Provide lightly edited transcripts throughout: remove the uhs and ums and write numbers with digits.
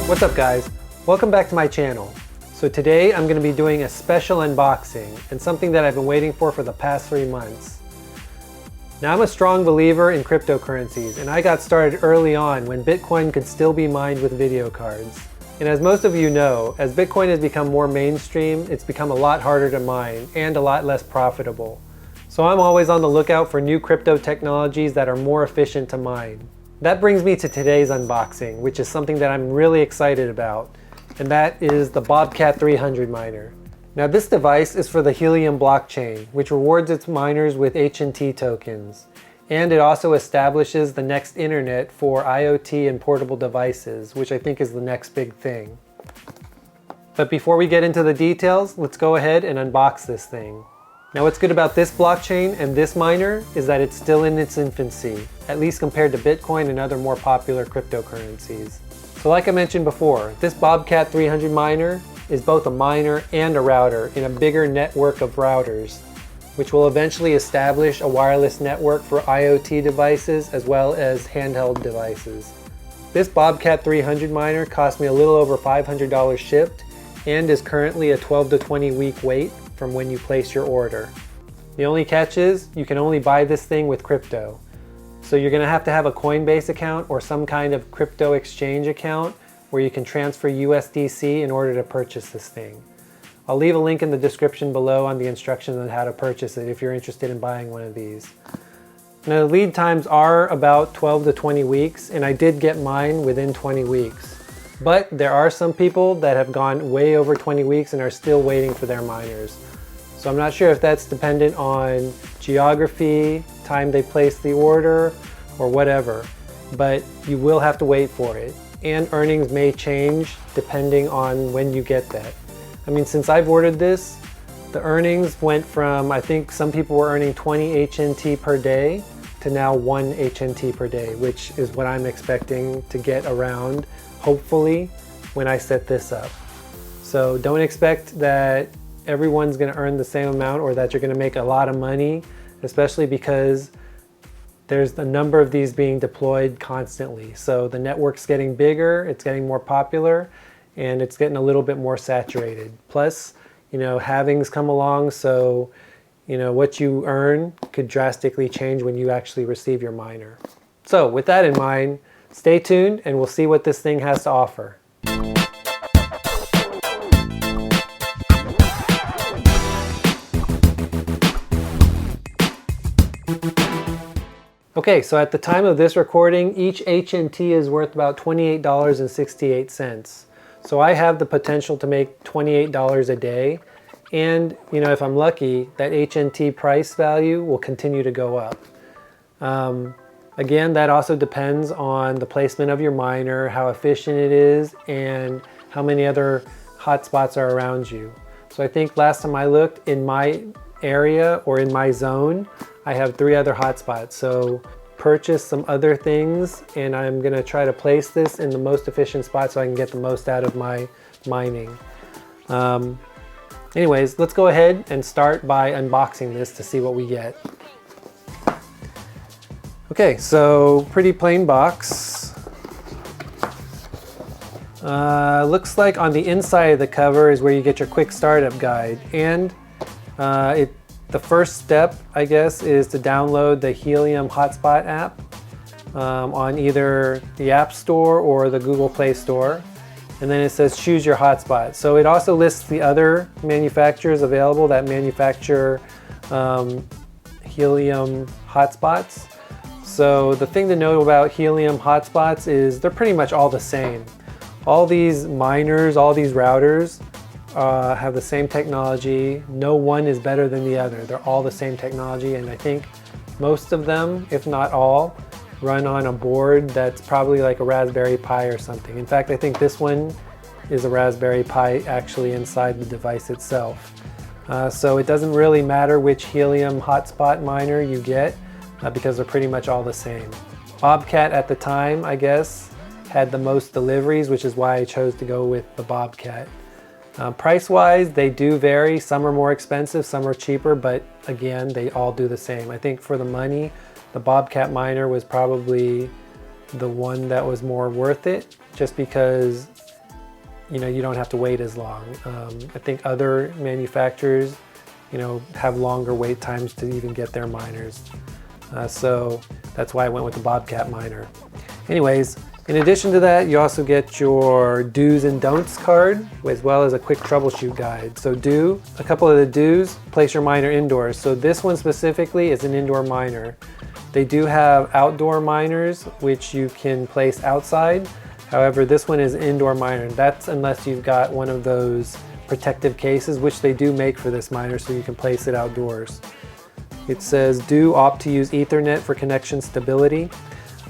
What's up guys? Welcome back to my channel. So today I'm going to be doing a special unboxing and something that I've been waiting for the past 3 months. Now I'm a strong believer in cryptocurrencies and I got started early on when Bitcoin could still be mined with video cards. And as most of you know, as Bitcoin has become more mainstream, it's become a lot harder to mine and a lot less profitable. So I'm always on the lookout for new crypto technologies that are more efficient to mine. That brings me to today's unboxing, which is something that I'm really excited about, and that is the Bobcat 300 miner. Now this device is for the Helium blockchain, which rewards its miners with HNT tokens. And it also establishes the next internet for IoT and portable devices, which I think is the next big thing. But before we get into the details, let's go ahead and unbox this thing. Now what's good about this blockchain and this miner is that it's still in its infancy, at least compared to Bitcoin and other more popular cryptocurrencies. So like I mentioned before, this Bobcat 300 miner is both a miner and a router in a bigger network of routers, which will eventually establish a wireless network for IoT devices as well as handheld devices. This Bobcat 300 miner cost me a little over $500 shipped and is currently a 12 to 20 week wait from when you place your order. The only catch is you can only buy this thing with crypto. So you're gonna have to have a Coinbase account or some kind of crypto exchange account where you can transfer USDC in order to purchase this thing. I'll leave a link in the description below on the instructions on how to purchase it if you're interested in buying one of these. Now the lead times are about 12 to 20 weeks and I did get mine within 20 weeks. But there are some people that have gone way over 20 weeks and are still waiting for their miners. So I'm not sure if that's dependent on geography, time they place the order, or whatever. But you will have to wait for it. And earnings may change depending on when you get that. I mean, since I've ordered this, the earnings went from, I think some people were earning 20 HNT per day to now 1 HNT per day, which is what I'm expecting to get around, hopefully, when I set this up. So don't expect that everyone's gonna earn the same amount or that you're gonna make a lot of money, especially because there's a number of these being deployed constantly. So the network's getting bigger, it's getting more popular, and it's getting a little bit more saturated. Plus, halvings come along, so what you earn could drastically change when you actually receive your miner. So with that in mind, stay tuned and we'll see what this thing has to offer. Okay, so at the time of this recording, each HNT is worth about $28.68. So I have the potential to make $28 a day. And, if I'm lucky, that HNT price value will continue to go up. Again, that also depends on the placement of your miner, how efficient it is, and how many other hotspots are around you. So I think last time I looked, in my area or in my zone, I have 3 other hotspots. So purchase some other things and I'm gonna try to place this in the most efficient spot so I can get the most out of my mining. Anyways, let's go ahead and start by unboxing this to see what we get. Okay, so pretty plain box. Looks like on the inside of the cover is where you get your quick startup guide, and the first step, I guess, is to download the Helium Hotspot app on either the App Store or the Google Play Store. And then it says choose your hotspot. So it also lists the other manufacturers available that manufacture Helium hotspots. So the thing to know about Helium hotspots is they're pretty much all the same. All these miners, all these routers have the same technology. No one is better than the other. They're all the same technology, and I think most of them, if not all, run on a board that's probably like a Raspberry Pi or something. In fact, I think this one is a Raspberry Pi actually inside the device itself. So it doesn't really matter which Helium hotspot miner you get because they're pretty much all the same. Bobcat at the time, I guess, had the most deliveries, which is why I chose to go with the Bobcat. Price-wise, they do vary. Some are more expensive, some are cheaper, but again, they all do the same. I think for the money, the Bobcat Miner was probably the one that was more worth it, just because you don't have to wait as long. I think other manufacturers, have longer wait times to even get their miners. So that's why I went with the Bobcat Miner. Anyways, in addition to that, you also get your do's and don'ts card, as well as a quick troubleshoot guide. So a couple of the do's, place your miner indoors. So this one specifically is an indoor miner. They do have outdoor miners, which you can place outside. However, this one is an indoor miner. That's unless you've got one of those protective cases, which they do make for this miner, so you can place it outdoors. It says, do opt to use Ethernet for connection stability.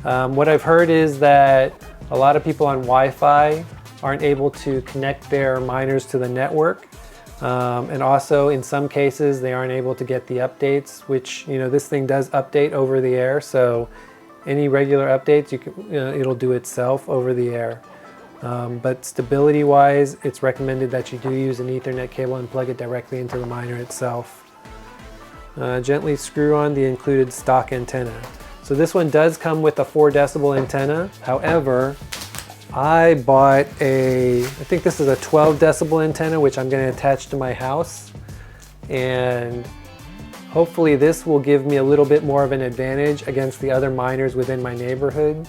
What I've heard is that a lot of people on Wi-Fi aren't able to connect their miners to the network. And also in some cases they aren't able to get the updates, which this thing does update over the air, so any regular updates it'll do itself over the air. But stability wise, it's recommended that you do use an Ethernet cable and plug it directly into the miner itself. Gently screw on the included stock antenna. So this one does come with a 4 decibel antenna. However, I bought I think this is a 12 decibel antenna, which I'm going to attach to my house. And hopefully this will give me a little bit more of an advantage against the other miners within my neighborhood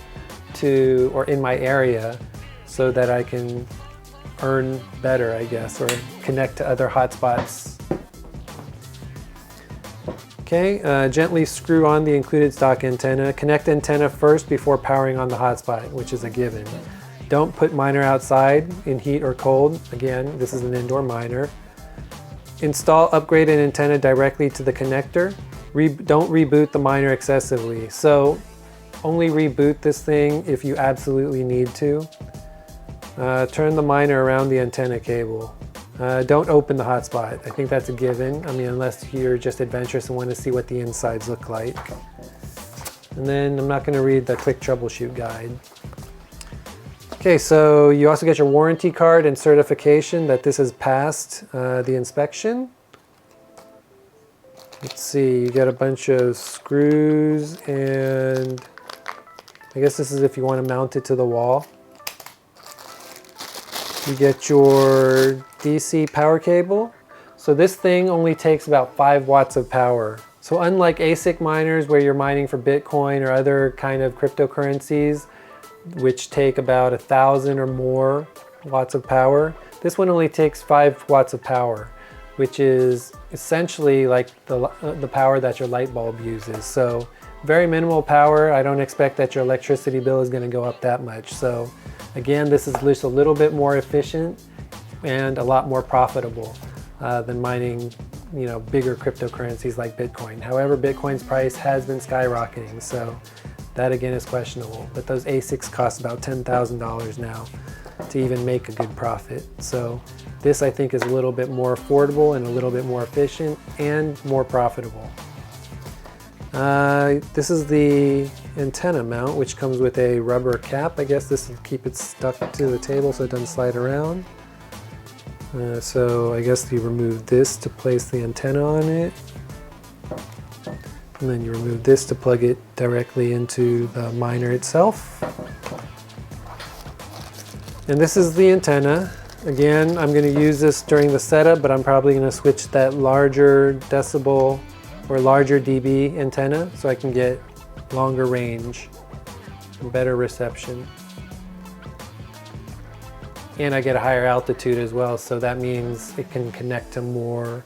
or in my area, so that I can earn better, I guess, or connect to other hotspots. Okay, gently screw on the included stock antenna. Connect antenna first before powering on the hotspot, which is a given. Don't put miner outside in heat or cold. Again, this is an indoor miner. Install upgraded antenna directly to the connector. Don't reboot the miner excessively. So only reboot this thing if you absolutely need to. Turn the miner around the antenna cable. Don't open the hotspot. I think that's a given. I mean, unless you're just adventurous and want to see what the insides look like. And then I'm not going to read the quick troubleshoot guide. Okay, so you also get your warranty card and certification that this has passed the inspection. Let's see, you got a bunch of screws, and I guess this is if you want to mount it to the wall. You get your DC power cable. So this thing only takes about 5 watts of power. So unlike ASIC miners where you're mining for Bitcoin or other kind of cryptocurrencies, which take about 1,000 or more watts of power, this one only takes 5 watts of power, which is essentially like the power that your light bulb uses. So very minimal power. I don't expect that your electricity bill is going to go up that much. So again, this is just a little bit more efficient and a lot more profitable than mining, bigger cryptocurrencies like Bitcoin. However, Bitcoin's price has been skyrocketing, so that again is questionable. But those ASICs cost about $10,000 now to even make a good profit. So this, I think, is a little bit more affordable and a little bit more efficient and more profitable. This is the antenna mount, which comes with a rubber cap. I guess this will keep it stuck to the table so it doesn't slide around. So I guess you remove this to place the antenna on it. And then you remove this to plug it directly into the miner itself. And this is the antenna. Again, I'm going to use this during the setup, but I'm probably going to switch that larger decibel or larger dB antenna so I can get longer range and better reception. And I get a higher altitude as well, so that means it can connect to more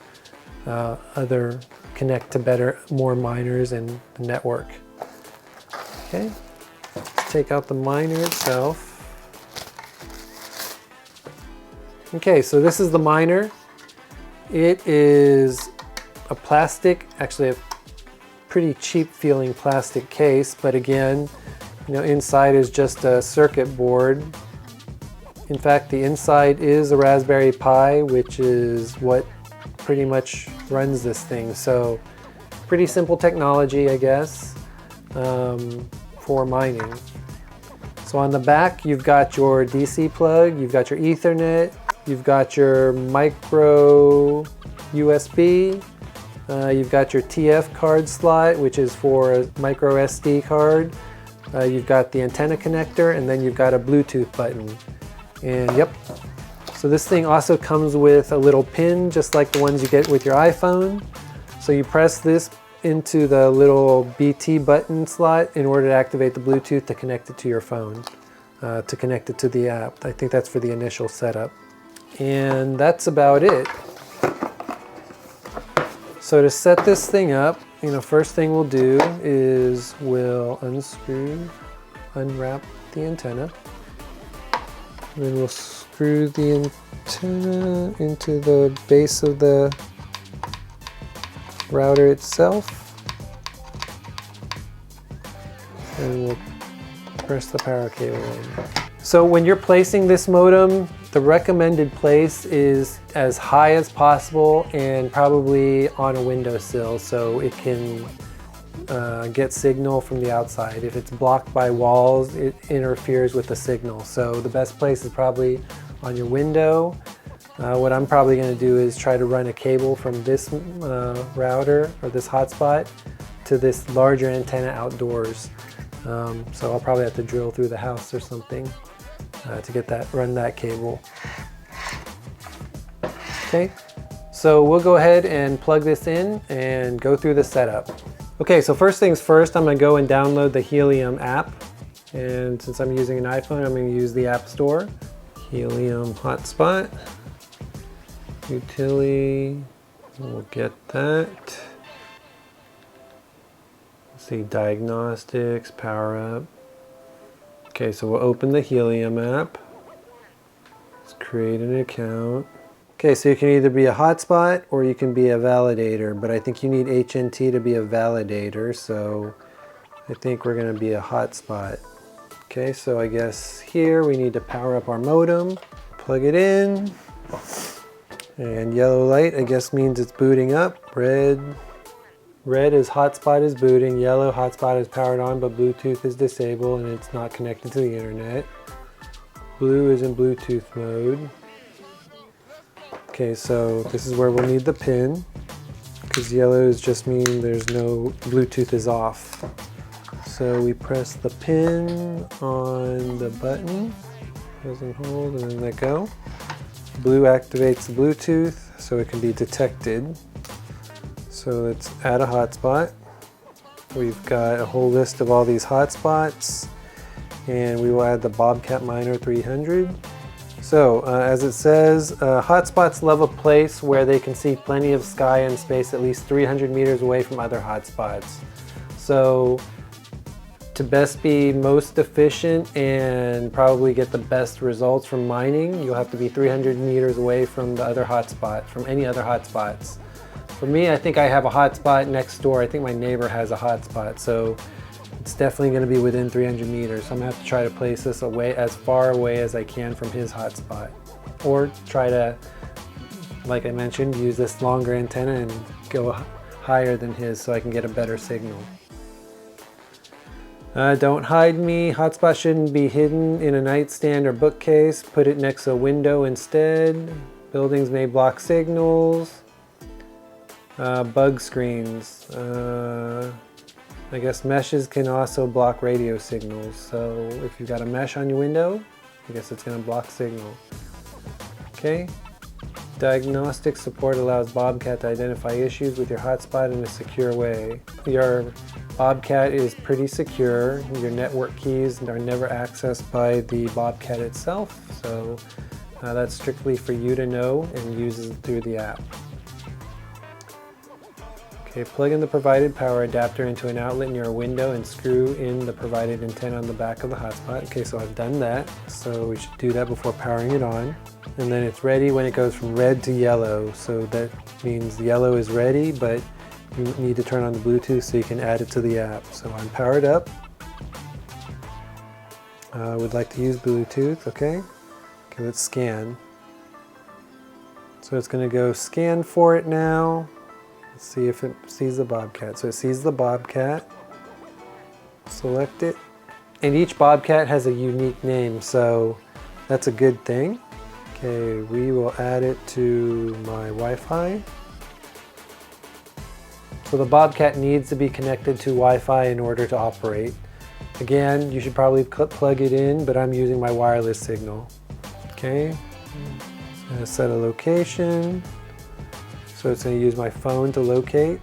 more miners and the network. Okay, let's take out the miner itself. Okay, so this is the miner. It is a plastic, actually a pretty cheap feeling plastic case, but again, inside is just a circuit board. In fact, the inside is a Raspberry Pi, which is what pretty much runs this thing. So pretty simple technology, I guess, for mining. So on the back, you've got your DC plug, you've got your Ethernet, you've got your micro USB, you've got your TF card slot, which is for a micro SD card. You've got the antenna connector, and then you've got a Bluetooth button. And yep, So this thing also comes with a little pin, just like the ones you get with your iPhone. So you press this into the little BT button slot in order to activate the Bluetooth to connect it to your phone, to connect it to the app. I think that's for the initial setup. And that's about it. So to set this thing up, first thing we'll do is we'll unwrap the antenna. And then we'll screw the antenna into the base of the router itself. And we'll press the power cable in. So when you're placing this modem, the recommended place is as high as possible and probably on a windowsill so it can get signal from the outside. If it's blocked by walls, it interferes with the signal. So the best place is probably on your window. What I'm probably going to do is try to run a cable from this router or this hotspot to this larger antenna outdoors. So I'll probably have to drill through the house or something to run that cable. Okay, so we'll go ahead and plug this in and go through the setup. Okay, so first things first, I'm going to go and download the Helium app. And since I'm using an iPhone, I'm going to use the App Store. Helium hotspot. Utility, we'll get that. Let's see, diagnostics, power up. Okay, so we'll open the Helium app. Let's create an account. Okay, so you can either be a hotspot or you can be a validator, but I think you need HNT to be a validator, so I think we're going to be a hotspot. Okay, so I guess here we need to power up our modem, plug it in, and yellow light I guess means it's booting up. Red is hotspot is booting, yellow hotspot is powered on but Bluetooth is disabled and it's not connected to the internet. Blue is in Bluetooth mode. Okay, so this is where we'll need the pin, because yellows just mean there's no, Bluetooth is off. So we press the pin on the button, doesn't hold, and then let go. Blue activates the Bluetooth so it can be detected. So let's add a hotspot. We've got a whole list of all these hotspots, and we will add the Bobcat Miner 300. So as it says, hotspots love a place where they can see plenty of sky and space at least 300 meters away from other hotspots. So to best be most efficient and probably get the best results from mining, you'll have to be 300 meters away from the other hotspot, from any other hotspots. For me, I think I have a hotspot next door. I think my neighbor has a hotspot, so it's definitely going to be within 300 meters. So I'm going to have to try to place this away, as far away as I can from his hotspot. Or try to, like I mentioned, use this longer antenna and go higher than his so I can get a better signal. Don't hide me. Hotspot shouldn't be hidden in a nightstand or bookcase. Put it next to a window instead. Buildings may block signals. Bug screens. I guess meshes can also block radio signals. So if you've got a mesh on your window, I guess it's going to block signal. Okay. Diagnostic support allows Bobcat to identify issues with your hotspot in a secure way. Your Bobcat is pretty secure. Your network keys are never accessed by the Bobcat itself. So that's strictly for you to know and use it through the app. Okay, plug in the provided power adapter into an outlet near a window and screw in the provided antenna on the back of the hotspot. Okay, so I've done that. So we should do that before powering it on. And then it's ready when it goes from red to yellow. So that means yellow is ready, but you need to turn on the Bluetooth so you can add it to the app. So I'm powered up. I would like to use Bluetooth, okay? Okay, let's scan. So it's gonna go scan for it now. Let's see if it sees the Bobcat. So it sees the Bobcat. Select it. And each Bobcat has a unique name, so that's a good thing. Okay, we will add it to my Wi-Fi. So the Bobcat needs to be connected to Wi-Fi in order to operate. Again, you should probably plug it in, but I'm using my wireless signal. Okay, Set a location. So it's going to use my phone to locate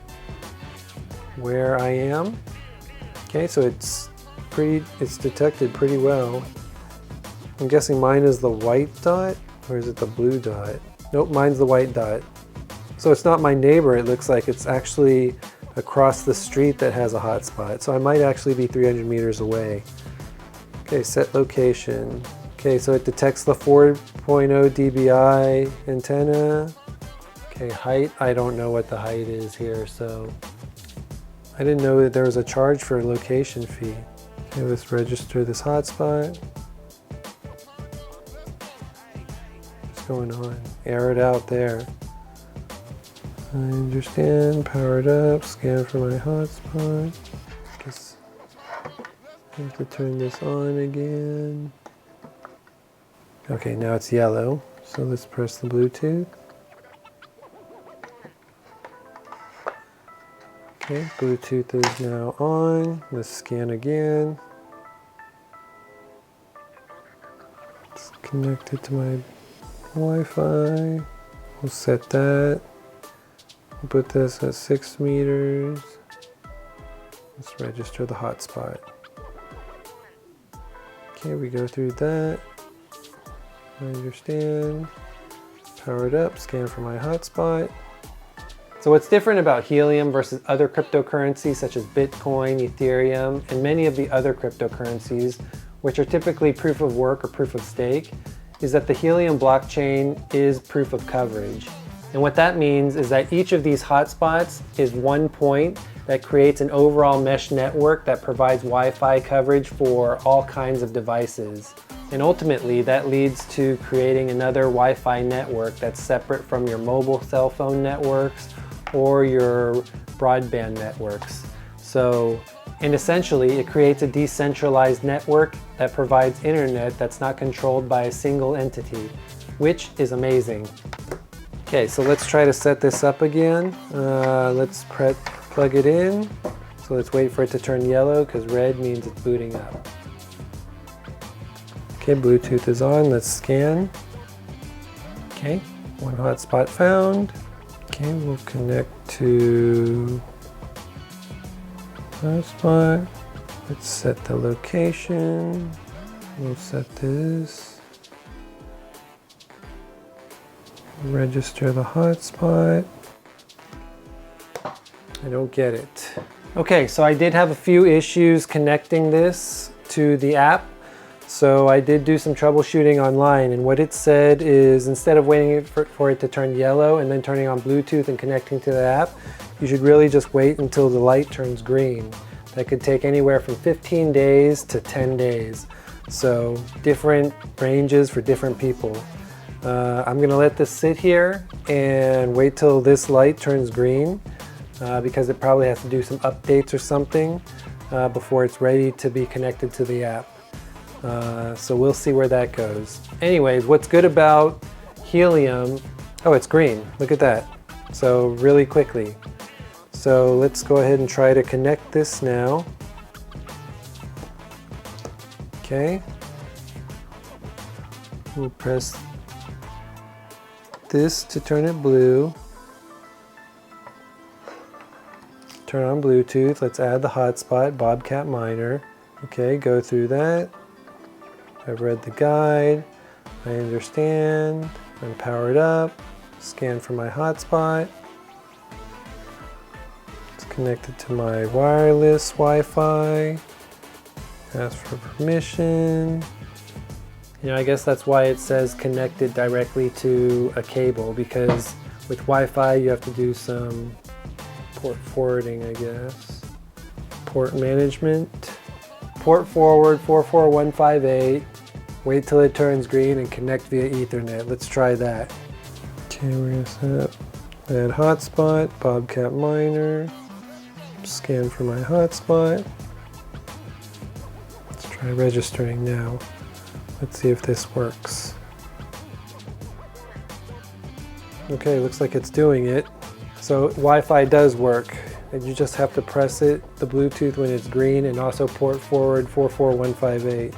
where I am. Okay, so it's detected pretty well. I'm guessing mine is the white dot, or is it the blue dot? Nope, mine's the white dot. So it's not my neighbor, it looks like it's actually across the street that has a hotspot. So I might actually be 300 meters away. Okay, set location. Okay, so it detects the 4.0 dBi antenna. Okay, height, I don't know what the height is here, so I didn't know that there was a charge for a location fee. Okay, let's register this hotspot. What's going on? Air it out there. I understand, power it up, scan for my hotspot. Guess I have to turn this on again. Okay, now it's yellow, so let's press the Bluetooth. Okay, Bluetooth is now on. Let's scan again. It's connected to my Wi-Fi. We'll set that. We'll put this at 6 meters. Let's register the hotspot. Okay, we go through that. I understand. Power it up, scan for my hotspot. So what's different about Helium versus other cryptocurrencies such as Bitcoin, Ethereum, and many of the other cryptocurrencies, which are typically proof of work or proof of stake, is that the Helium blockchain is proof of coverage. And what that means is that each of these hotspots is one point that creates an overall mesh network that provides Wi-Fi coverage for all kinds of devices. And ultimately, that leads to creating another Wi-Fi network that's separate from your mobile cell phone networks or your broadband networks. So, and essentially, it creates a decentralized network that provides internet that's not controlled by a single entity, which is amazing. Okay, so let's try to set this up again. Let's plug it in. So let's wait for it to turn yellow because red means it's booting up. Okay, Bluetooth is on. Let's scan. Okay, one hotspot found. Okay, we'll connect to hotspot. Let's set the location. We'll set this. Register the hotspot. I don't get it. Okay, so I did have a few issues connecting this to the app. So I did do some troubleshooting online, and what it said is instead of waiting for it to turn yellow and then turning on Bluetooth and connecting to the app, you should really just wait until the light turns green. That could take anywhere from 15 days to 10 days. So different ranges for different people. I'm gonna let this sit here and wait till this light turns green because it probably has to do some updates or something before it's ready to be connected to the app. So we'll see where that goes. Anyways, what's good about Helium, oh, it's green, look at that. So really quickly. So let's go ahead and try to connect this now. Okay. We'll press this to turn it blue. Turn on Bluetooth. Let's add the hotspot, Bobcat Miner. Okay, go through that. I've read the guide. I understand. I'm powered up. Scan for my hotspot. It's connected to my wireless Wi-Fi. Ask for permission. You know, I guess that's why it says connected directly to a cable, because with Wi-Fi you have to do some port forwarding, I guess. Port management. Port forward 44158. Wait till it turns green and connect via Ethernet. Let's try that. Okay, we're gonna set up add hotspot, Bobcat Miner. Scan for my hotspot. Let's try registering now. Let's see if this works. Okay, looks like it's doing it. So Wi-Fi does work, and you just have to press it, the Bluetooth, when it's green, and also port forward 44158.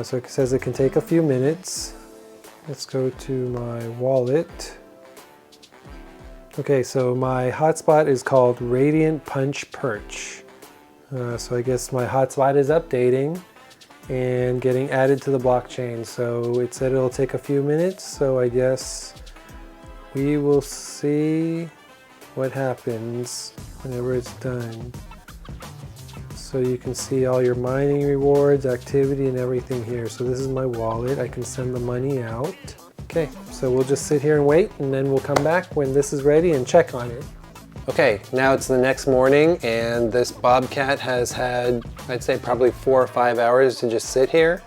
So it says it can take a few minutes. Let's go to my wallet. Okay, so my hotspot is called Radiant Punch Perch. So I guess my hotspot is updating and getting added to the blockchain. So it said it'll take a few minutes, so I guess we will see what happens whenever it's done. So you can see all your mining rewards, activity, and everything here. So this is my wallet. I can send the money out. Okay, so we'll just sit here and wait, and then we'll come back when this is ready and check on it. Okay, now it's the next morning, and this Bobcat has had, I'd say, probably 4 or 5 hours to just sit here.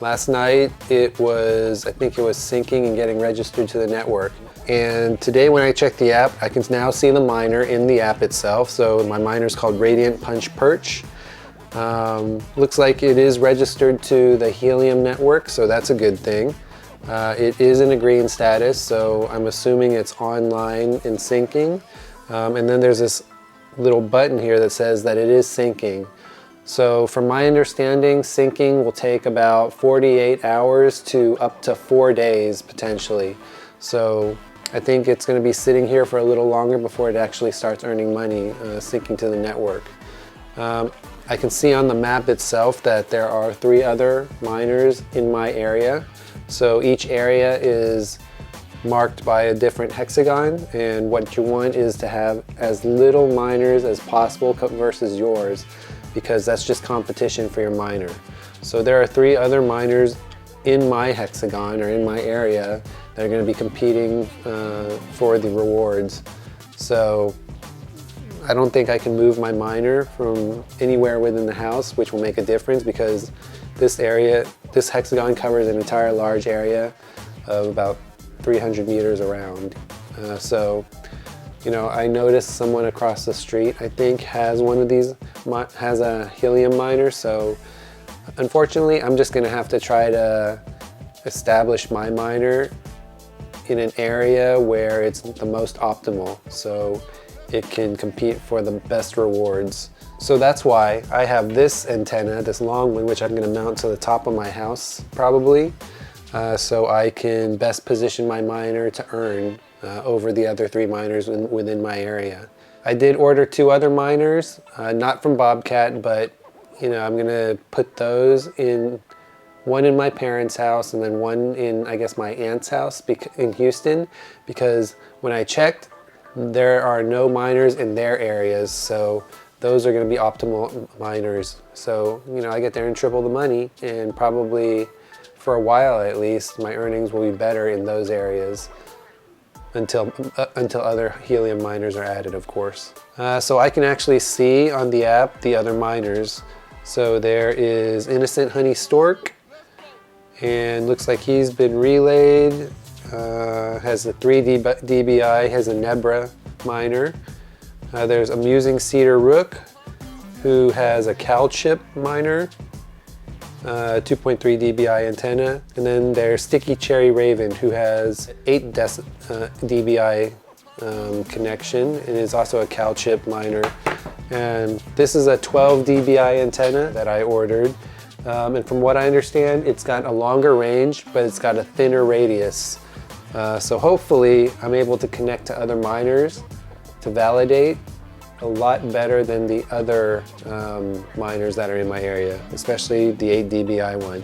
Last night it was, I think it was syncing and getting registered to the network. And today when I check the app, I can now see the miner in the app itself. So my miner is called Radiant Punch Perch. Looks like it is registered to the Helium network, so that's a good thing. It is in a green status, so I'm assuming it's online and syncing. And then there's this little button here that says that it is syncing. So from my understanding, syncing will take about 48 hours to up to 4 days potentially. So I think it's going to be sitting here for a little longer before it actually starts earning money, syncing to the network. I can see on the map itself that there are 3 other miners in my area. So each area is marked by a different hexagon, and what you want is to have as little miners as possible versus yours, because that's just competition for your miner. So there are 3 other miners in my hexagon or in my area that are going to be competing for the rewards. So I don't think I can move my miner from anywhere within the house, which will make a difference because this area, this hexagon covers an entire large area of about 300 meters around. So, you know, I noticed someone across the street, I think, has one of these, has a Helium miner. So unfortunately, I'm just going to have to try to establish my miner in an area where it's the most optimal, so it can compete for the best rewards. So that's why I have this antenna, this long one, which I'm going to mount to the top of my house probably, so I can best position my miner to earn over the other 3 miners within my area. I did order 2 other miners, not from Bobcat, but you know, I'm going to put those in, one in my parents' house and then one in, I guess, my aunt's house in Houston, because when I checked, there are no miners in their areas, so those are going to be optimal miners. So, you know, I get there and triple the money, and probably for a while at least, my earnings will be better in those areas until other Helium miners are added, of course. So I can actually see on the app the other miners. So there is Innocent Honey Stork, and looks like he's been relayed. Has a 3 dBi, has a Nebra miner. There's Amusing Cedar Rook, who has a Cal chip miner, 2.3 dBi antenna. And then there's Sticky Cherry Raven, who has 8 dBi connection and is also a Cal chip miner. And this is a 12 dBi antenna that I ordered. And from what I understand, it's got a longer range, but it's got a thinner radius. So hopefully I'm able to connect to other miners to validate a lot better than the other miners that are in my area, especially the 8 dBi one.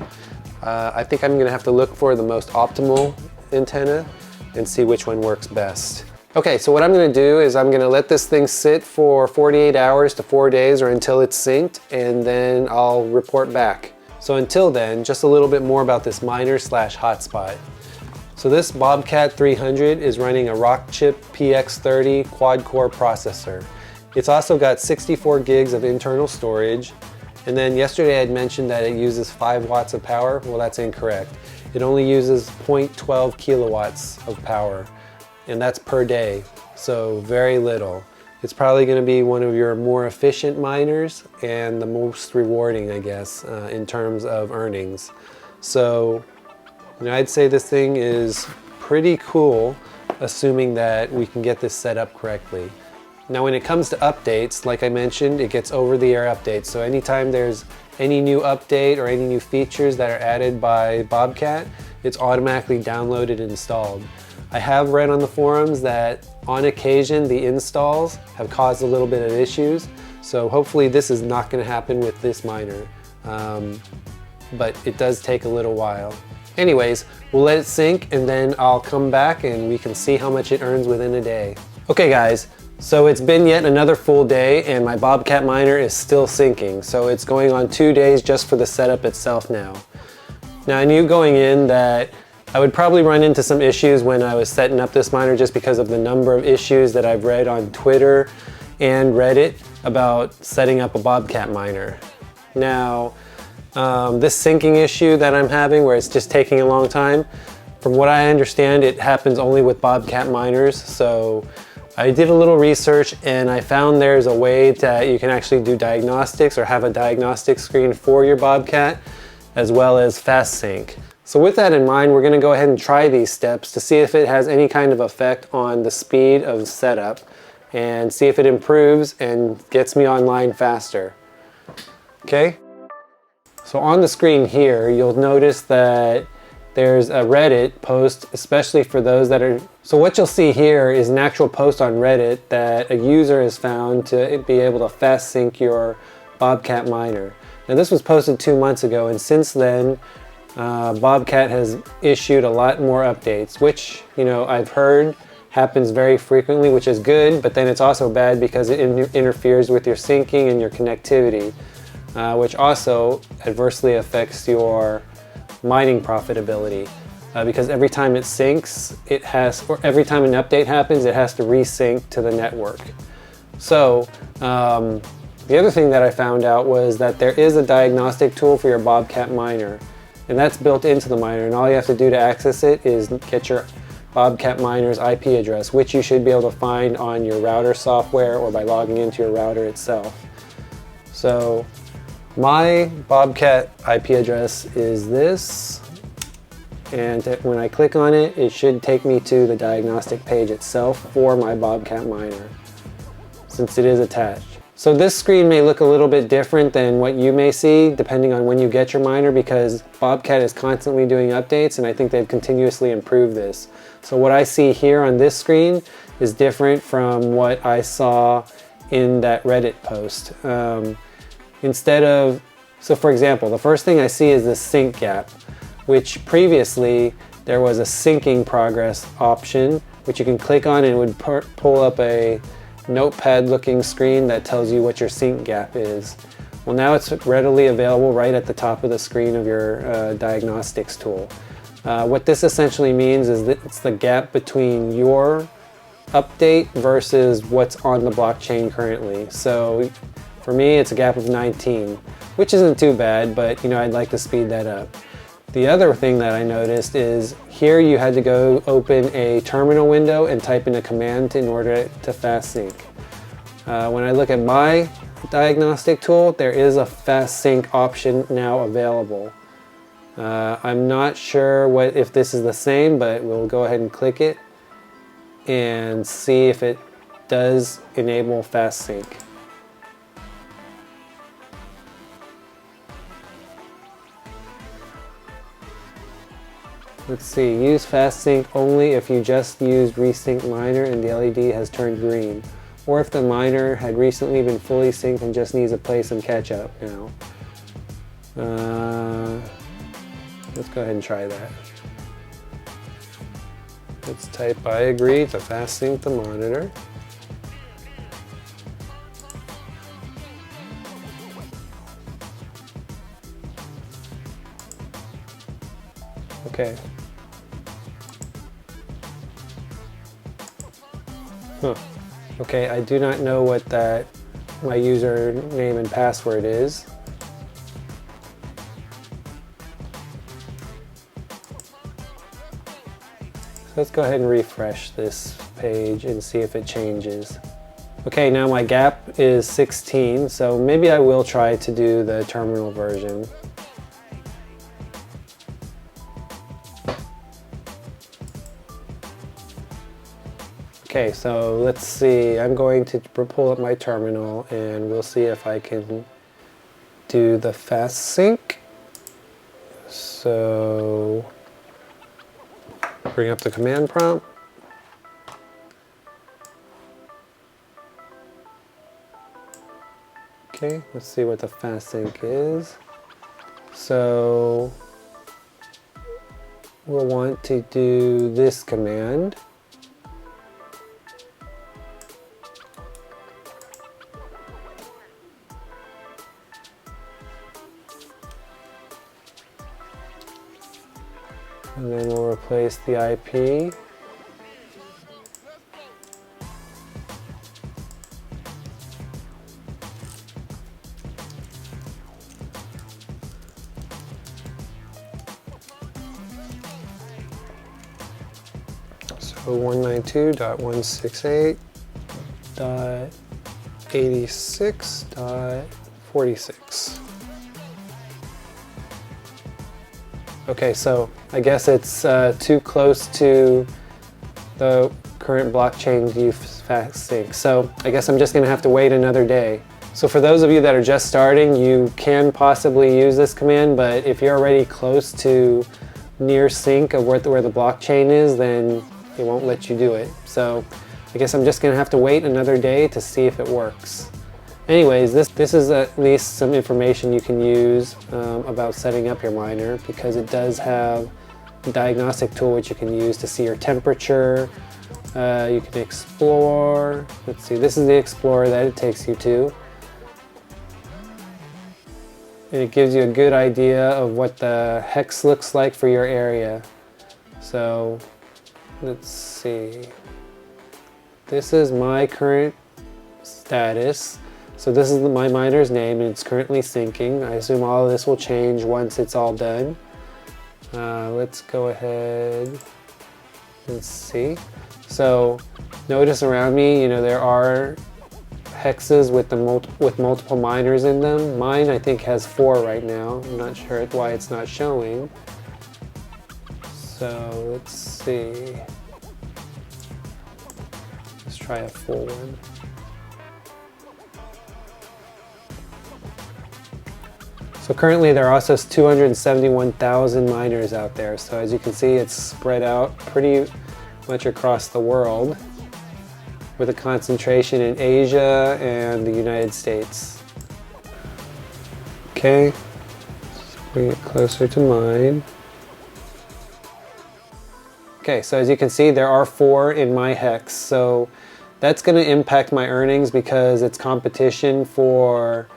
I think I'm gonna have to look for the most optimal antenna and see which one works best. Okay, so what I'm gonna do is I'm gonna let this thing sit for 48 hours to 4 days or until it's synced, and then I'll report back. So until then, just a little bit more about this miner slash hotspot. So this Bobcat 300 is running a Rockchip PX30 quad-core processor. It's also got 64 gigs of internal storage. And then yesterday I'd mentioned that it uses 5 watts of power. Well, that's incorrect. It only uses 0.12 kilowatts of power, and that's per day, so very little. It's probably going to be one of your more efficient miners and the most rewarding, I guess, in terms of earnings. So, you know, I'd say this thing is pretty cool, assuming that we can get this set up correctly. Now, when it comes to updates, like I mentioned, it gets over-the-air updates. So anytime there's any new update or any new features that are added by Bobcat, it's automatically downloaded and installed. I have read on the forums that on occasion the installs have caused a little bit of issues, so hopefully this is not going to happen with this miner, but it does take a little while. Anyways, we'll let it sync and then I'll come back and we can see how much it earns within a day. Okay guys, so it's been yet another full day and my Bobcat Miner is still syncing, so it's going on 2 days just for the setup itself now. Now I knew going in that I would probably run into some issues when I was setting up this miner just because of the number of issues that I've read on Twitter and Reddit about setting up a Bobcat miner. Now, this syncing issue that I'm having where it's just taking a long time, from what I understand, it happens only with Bobcat miners. So I did a little research and I found there's a way that you can actually do diagnostics or have a diagnostic screen for your Bobcat as well as fast sync. So with that in mind, we're going to go ahead and try these steps to see if it has any kind of effect on the speed of setup and see if it improves and gets me online faster. Okay? So on the screen here, you'll notice that there's a Reddit post, especially for those that are... So what you'll see here is an actual post on Reddit that a user has found to be able to fast sync your Bobcat miner. Now this was posted 2 months ago, and since then, Bobcat has issued a lot more updates, which, you know, I've heard happens very frequently, which is good, but then it's also bad because it interferes with your syncing and your connectivity, which also adversely affects your mining profitability. Because every time it syncs, or every time an update happens, it has to resync to the network. So, the other thing that I found out was that there is a diagnostic tool for your Bobcat miner. And that's built into the miner, and all you have to do to access it is get your Bobcat miner's IP address, which you should be able to find on your router software or by logging into your router itself. So my Bobcat IP address is this, and when I click on it, it should take me to the diagnostic page itself for my Bobcat miner, since it is attached. So this screen may look a little bit different than what you may see depending on when you get your miner, because Bobcat is constantly doing updates and I think they've continuously improved this. So what I see here on this screen is different from what I saw in that Reddit post. So for example, the first thing I see is this sync gap, which previously there was a syncing progress option, which you can click on and it would pull up a notepad looking screen that tells you what your sync gap is. Well, now it's readily available right at the top of the screen of your diagnostics tool. What this essentially means is that it's the gap between your update versus what's on the blockchain currently. So for me, it's a gap of 19, which isn't too bad, but you know, I'd like to speed that up. The other thing that I noticed is here you had to go open a terminal window and type in a command in order to fast sync. When I look at my diagnostic tool, there is a fast sync option now available. I'm not sure if this is the same, but we'll go ahead and click it and see if it does enable fast sync. Let's see, use fast sync only if you just used resync miner and the LED has turned green, or if the miner had recently been fully synced and just needs to play some catch up now. Let's go ahead and try that. Let's type I agree to fast sync the monitor. Okay. Huh. Okay, I do not know what my username and password is. Let's go ahead and refresh this page and see if it changes. Okay, now my gap is 16, so maybe I will try to do the terminal version. Okay, so let's see. I'm going to pull up my terminal and we'll see if I can do the fast sync. So bring up the command prompt. Okay, let's see what the fast sync is. So we'll want to do this command. And then we'll replace the IP. So 192.168.86.46. Okay, so I guess it's too close to the current blockchain view fast sync. So I guess I'm just gonna have to wait another day. So for those of you that are just starting, you can possibly use this command, but if you're already close to near sync of where the blockchain is, then it won't let you do it. So I guess I'm just gonna have to wait another day to see if it works. Anyways, this is at least some information you can use about setting up your miner, because it does have a diagnostic tool which you can use to see your temperature. You can explore. Let's see, this is the explorer that it takes you to. And it gives you a good idea of what the hex looks like for your area. So let's see. This is my current status. So this is my miner's name, and it's currently syncing. I assume all of this will change once it's all done. Let's go ahead and see. So notice around me, you know, there are hexes with multiple miners in them. Mine, I think, has 4 right now. I'm not sure why it's not showing. So let's see. Let's try a full one. So currently there are also 271,000 miners out there. So as you can see, it's spread out pretty much across the world, with a concentration in Asia and the United States. Okay, let's bring it closer to mine. Okay, so as you can see, there are 4 in my hex. So that's going to impact my earnings because it's competition for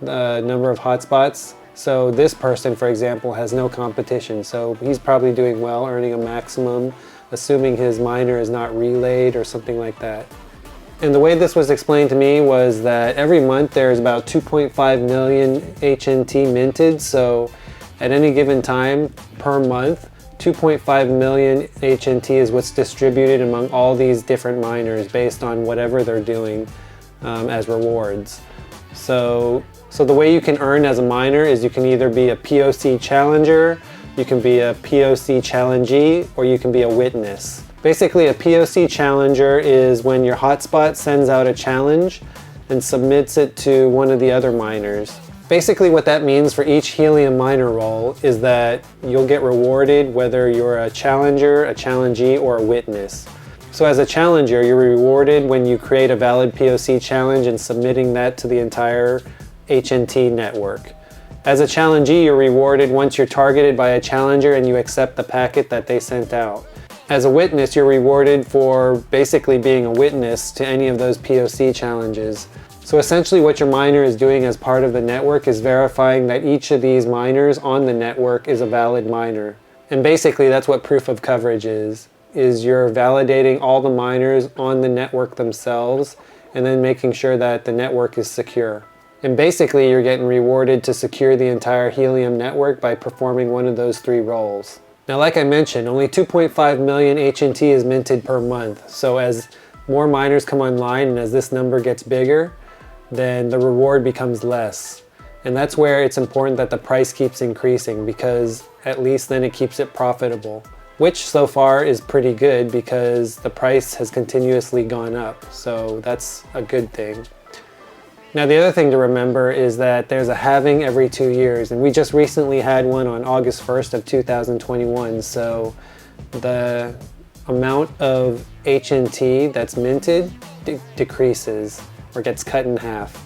the number of hotspots. So this person, for example, has no competition. So he's probably doing well, earning a maximum, assuming his miner is not relayed or something like that. And the way this was explained to me was that every month there's about 2.5 million HNT minted. So at any given time per month, 2.5 million HNT is what's distributed among all these different miners based on whatever they're doing as rewards. So the way you can earn as a miner is you can either be a POC challenger, you can be a POC challengee, or you can be a witness. Basically, a POC challenger is when your hotspot sends out a challenge and submits it to one of the other miners. Basically what that means for each Helium miner role is that you'll get rewarded whether you're a challenger, a challengee, or a witness. So as a challenger, you're rewarded when you create a valid POC challenge and submitting that to the entire HNT network. As a challengee, you're rewarded once you're targeted by a challenger and you accept the packet that they sent out. As a witness, you're rewarded for basically being a witness to any of those POC challenges. So essentially what your miner is doing as part of the network is verifying that each of these miners on the network is a valid miner. And basically that's what proof of coverage is you're validating all the miners on the network themselves and then making sure that the network is secure. And basically you're getting rewarded to secure the entire Helium network by performing one of those 3 roles. Now, like I mentioned, only 2.5 million HNT is minted per month. So as more miners come online and as this number gets bigger, then the reward becomes less. And that's where it's important that the price keeps increasing, because at least then it keeps it profitable, which so far is pretty good because the price has continuously gone up. So that's a good thing. Now, the other thing to remember is that there's a halving every 2 years, and we just recently had one on August 1st of 2021. So the amount of HNT that's minted decreases or gets cut in half.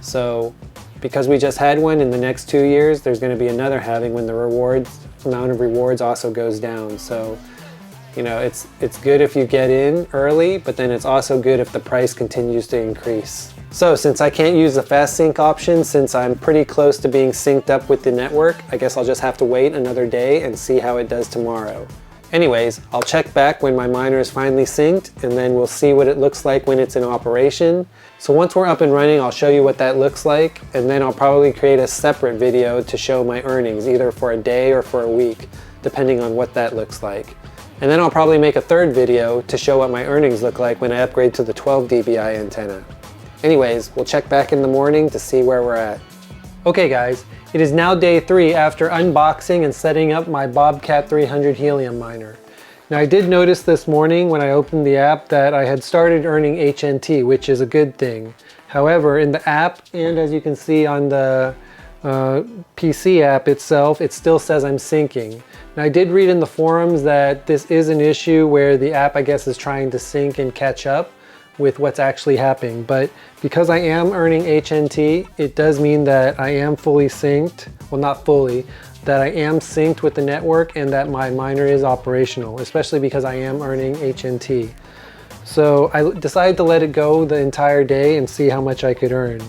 So because we just had one, in the next 2 years there's going to be another halving when the amount of rewards also goes down. So it's good if you get in early, but then it's also good if the price continues to increase. So since I can't use the fast sync option, since I'm pretty close to being synced up with the network, I guess I'll just have to wait another day and see how it does tomorrow. Anyways, I'll check back when my miner is finally synced, and then we'll see what it looks like when it's in operation. So once we're up and running, I'll show you what that looks like, and then I'll probably create a separate video to show my earnings, either for a day or for a week, depending on what that looks like. And then I'll probably make a third video to show what my earnings look like when I upgrade to the 12 dBi antenna. Anyways, we'll check back in the morning to see where we're at. Okay guys, it is now day 3 after unboxing and setting up my Bobcat 300 Helium miner. Now I did notice this morning when I opened the app that I had started earning HNT, which is a good thing. However, in the app, and as you can see on the PC app itself, it still says I'm syncing. Now I did read in the forums that this is an issue where the app, I guess, is trying to sync and catch up with what's actually happening, but because I am earning HNT, it does mean that I am fully synced. Well, not fully, that I am synced with the network and that my miner is operational, especially because I am earning HNT. So I decided to let it go the entire day and see how much I could earn.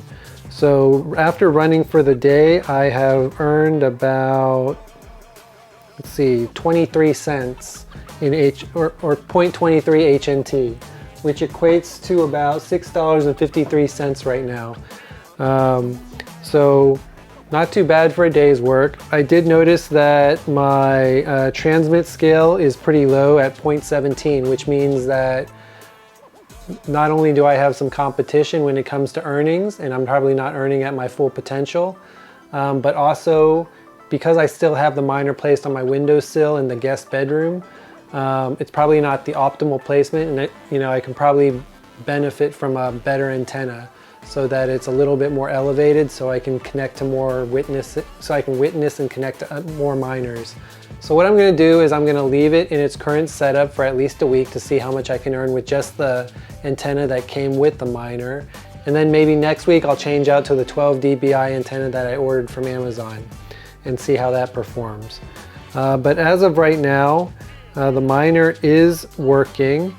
So after running for the day, I have earned about, let's see, 23 cents in or 0.23 HNT, which equates to about $6.53 right now. So not too bad for a day's work. I did notice that my transmit scale is pretty low at 0.17, which means that not only do I have some competition when it comes to earnings, and I'm probably not earning at my full potential, but also because I still have the miner placed on my windowsill in the guest bedroom, it's probably not the optimal placement, and I can probably benefit from a better antenna so that it's a little bit more elevated, so I can connect to more witness and connect to more miners. So what I'm going to do is I'm going to leave it in its current setup for at least a week to see how much I can earn with just the antenna that came with the miner, and then maybe next week I'll change out to the 12 dBi antenna that I ordered from Amazon and see how that performs. But as of right now, the miner is working,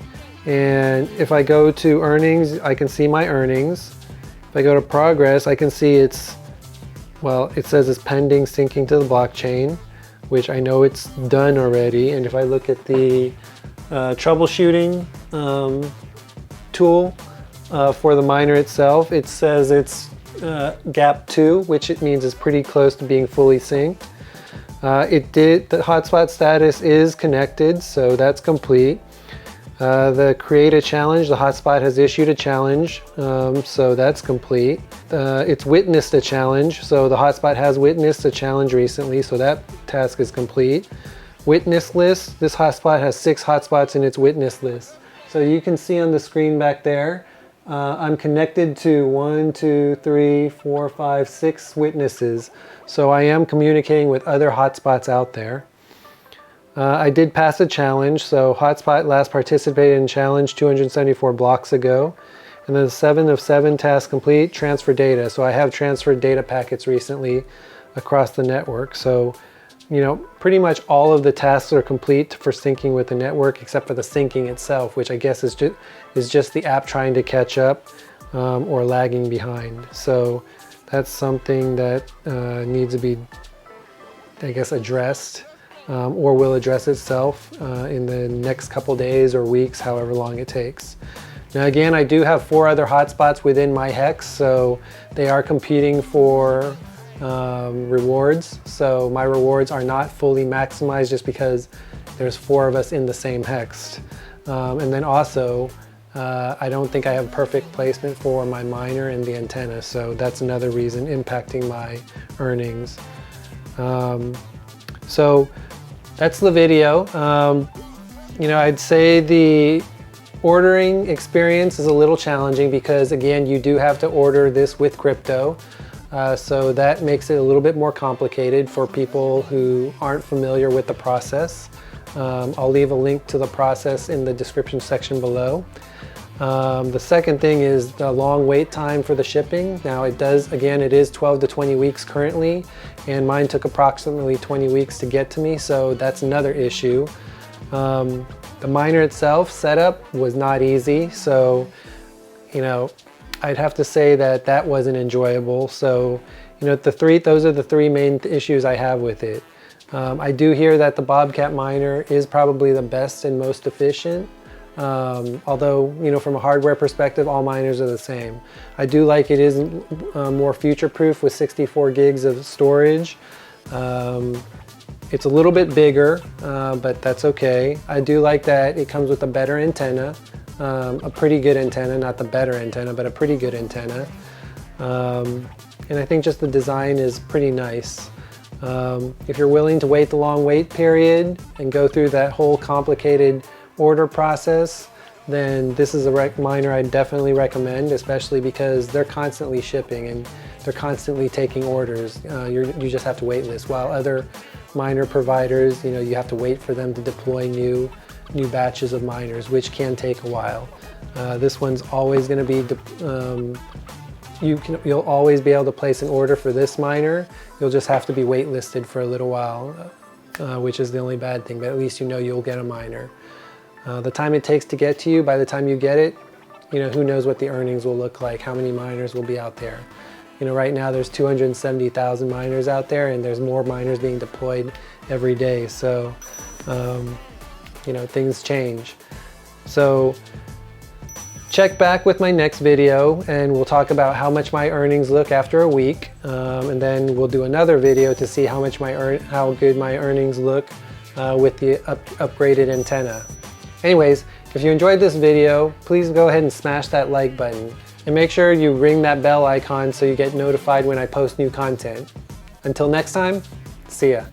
and if I go to earnings, I can see my earnings. If I go to progress, I can see it says it's pending syncing to the blockchain, which I know it's done already. And if I look at the troubleshooting tool for the miner itself, it says it's gap 2, which it means is pretty close to being fully synced. The hotspot status is connected, so that's complete. The create a challenge, the hotspot has issued a challenge, so that's complete. It's witnessed a challenge, so the hotspot has witnessed a challenge recently, so that task is complete. Witness list, this hotspot has 6 hotspots in its witness list. So you can see on the screen back there, I'm connected to 1, 2, 3, 4, 5, 6 witnesses. So I am communicating with other hotspots out there. I did pass a challenge, so hotspot last participated in challenge 274 blocks ago. And then 7 of 7 tasks complete, transfer data. So I have transferred data packets recently across the network. So, pretty much all of the tasks are complete for syncing with the network, except for the syncing itself, which I guess is just the app trying to catch up or lagging behind. So that's something that needs to be, I guess, addressed. Or will address itself in the next couple days or weeks, however long it takes. Now again, I do have 4 other hotspots within my hex, so they are competing for rewards. So my rewards are not fully maximized just because there's 4 of us in the same hex. And then also, I don't think I have perfect placement for my miner and the antenna, so that's another reason impacting my earnings. So that's the video. I'd say the ordering experience is a little challenging because, again, you do have to order this with crypto. So that makes it a little bit more complicated for people who aren't familiar with the process. I'll leave a link to the process in the description section below. The second thing is the long wait time for the shipping. Now it is 12 to 20 weeks currently, and mine took approximately 20 weeks to get to me, so that's another issue. The miner itself setup was not easy, so I'd have to say that wasn't enjoyable. So those are the three main issues I have with it. I do hear that the Bobcat Miner is probably the best and most efficient. Although, from a hardware perspective, all miners are the same. I do like it is more future-proof with 64 gigs of storage. It's a little bit bigger, but that's okay. I do like that it comes with a better antenna, a pretty good antenna, not the better antenna, but a pretty good antenna. And I think just the design is pretty nice. If you're willing to wait the long wait period and go through that whole complicated order process, then this is a miner I definitely recommend, especially because they're constantly shipping and they're constantly taking orders. You just have to wait list, while other miner providers, you have to wait for them to deploy new batches of miners, which can take a while. This one's always going to be you'll always be able to place an order for this miner. You'll just have to be waitlisted for a little while, which is the only bad thing, but at least you'll get a miner. The time it takes to get to you, by the time you get it, who knows what the earnings will look like, how many miners will be out there. Right now there's 270,000 miners out there, and there's more miners being deployed every day. So, things change. So check back with my next video and we'll talk about how much my earnings look after a week. And then we'll do another video to see how good my earnings look with the upgraded antenna. Anyways, if you enjoyed this video, please go ahead and smash that like button. And make sure you ring that bell icon so you get notified when I post new content. Until next time, see ya.